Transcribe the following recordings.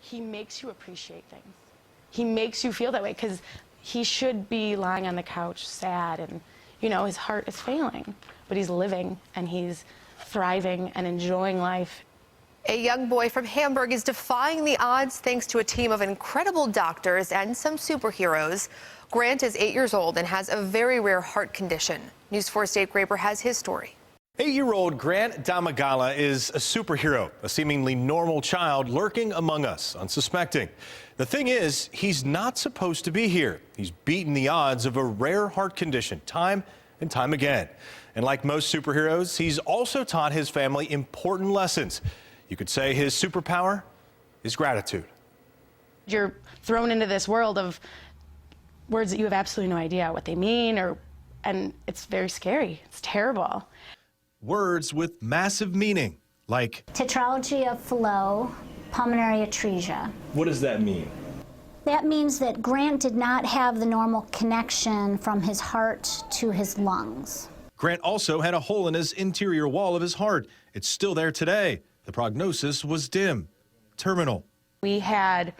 he makes you appreciate things. He makes you feel that way because he should be lying on the couch sad and, you know, his heart is failing, but he's living and he's thriving and enjoying life. A young boy from Hamburg is defying the odds thanks to a team of incredible doctors and some superheroes. Grant is 8 years old and has a very rare heart condition. News 4's Dave Graber has his story. 8-year-old Grant Domagala is a superhero, a seemingly normal child lurking among us, unsuspecting. The thing is, he's not supposed to be here. He's beaten the odds of a rare heart condition time and time again. And like most superheroes, he's also taught his family important lessons. You could say his superpower is gratitude. You're thrown into this world of words that you have absolutely no idea what they mean, and it's very scary. It's terrible. Words with massive meaning, like tetralogy of Fallot, pulmonary atresia. What does that mean? That means that Grant did not have the normal connection from his heart to his lungs. Grant also had a hole in his interior wall of his heart. It's still there today. The prognosis was dim, terminal. We had,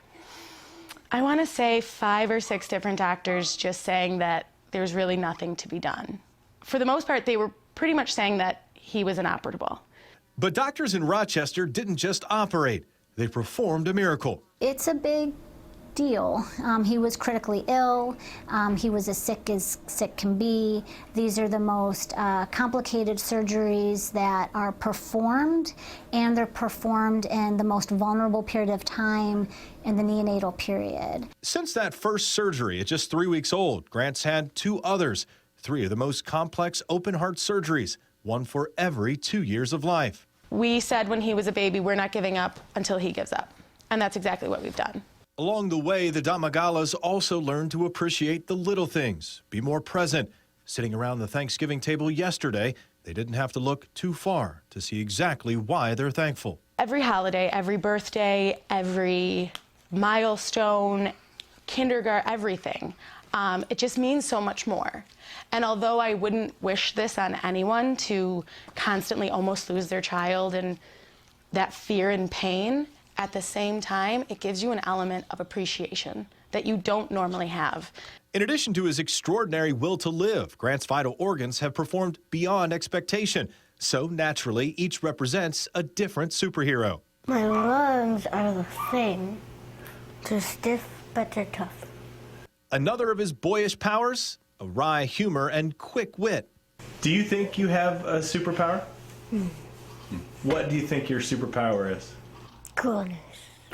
I want to say, 5 or 6 different doctors just saying that there's really nothing to be done. For the most part, they were pretty much saying that he was inoperable. But doctors in Rochester didn't just operate. They performed a miracle. It's a big deal. He was critically ill. He was as sick can be. These are the most complicated surgeries that are performed, and they're performed in the most vulnerable period of time in the neonatal period. Since that first surgery at just 3 weeks old, Grant's had 2 others, 3 of the most complex open heart surgeries, one for every 2 years of life. We said when he was a baby, we're not giving up until he gives up. And that's exactly what we've done. Along the way, the Domagalas also learned to appreciate the little things, be more present. Sitting around the Thanksgiving table yesterday, they didn't have to look too far to see exactly why they're thankful. Every holiday, every birthday, every milestone, kindergarten, everything. It just means so much more. And although I wouldn't wish this on anyone to constantly almost lose their child and that fear and pain, at the same time, it gives you an element of appreciation that you don't normally have. In addition to his extraordinary will to live, Grant's vital organs have performed beyond expectation. So naturally, each represents a different superhero. My lungs are the same. They're stiff, but they're tough. Another of his boyish powers, a wry humor and quick wit. Do you think you have a superpower? What do you think your superpower is? Coolness.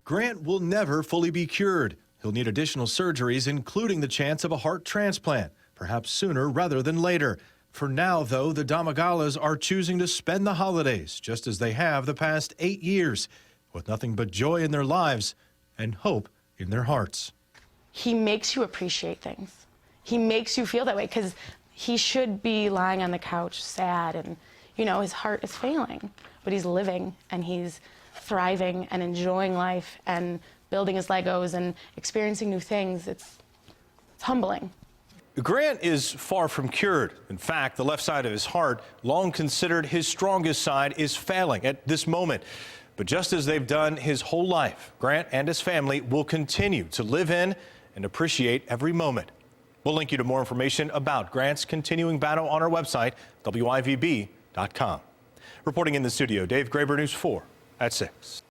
Grant will never fully be cured. He'll need additional surgeries, including the chance of a heart transplant, perhaps sooner rather than later. For now, though, the Domagalas are choosing to spend the holidays just as they have the past 8 years, with nothing but joy in their lives and hope in their hearts. He makes you appreciate things. He makes you feel that way because he should be lying on the couch sad and, you know, his heart is failing, but he's living and he's thriving and enjoying life and building his Legos and experiencing new things. It's humbling. Grant is far from cured. In fact, the left side of his heart, long considered his strongest side, is failing at this moment. But just as they've done his whole life, Grant and his family will continue to live in and appreciate every moment. We'll link you to more information about Grant's continuing battle on our website, WIVB.com. Reporting in the studio, Dave Graber, News 4 at 6.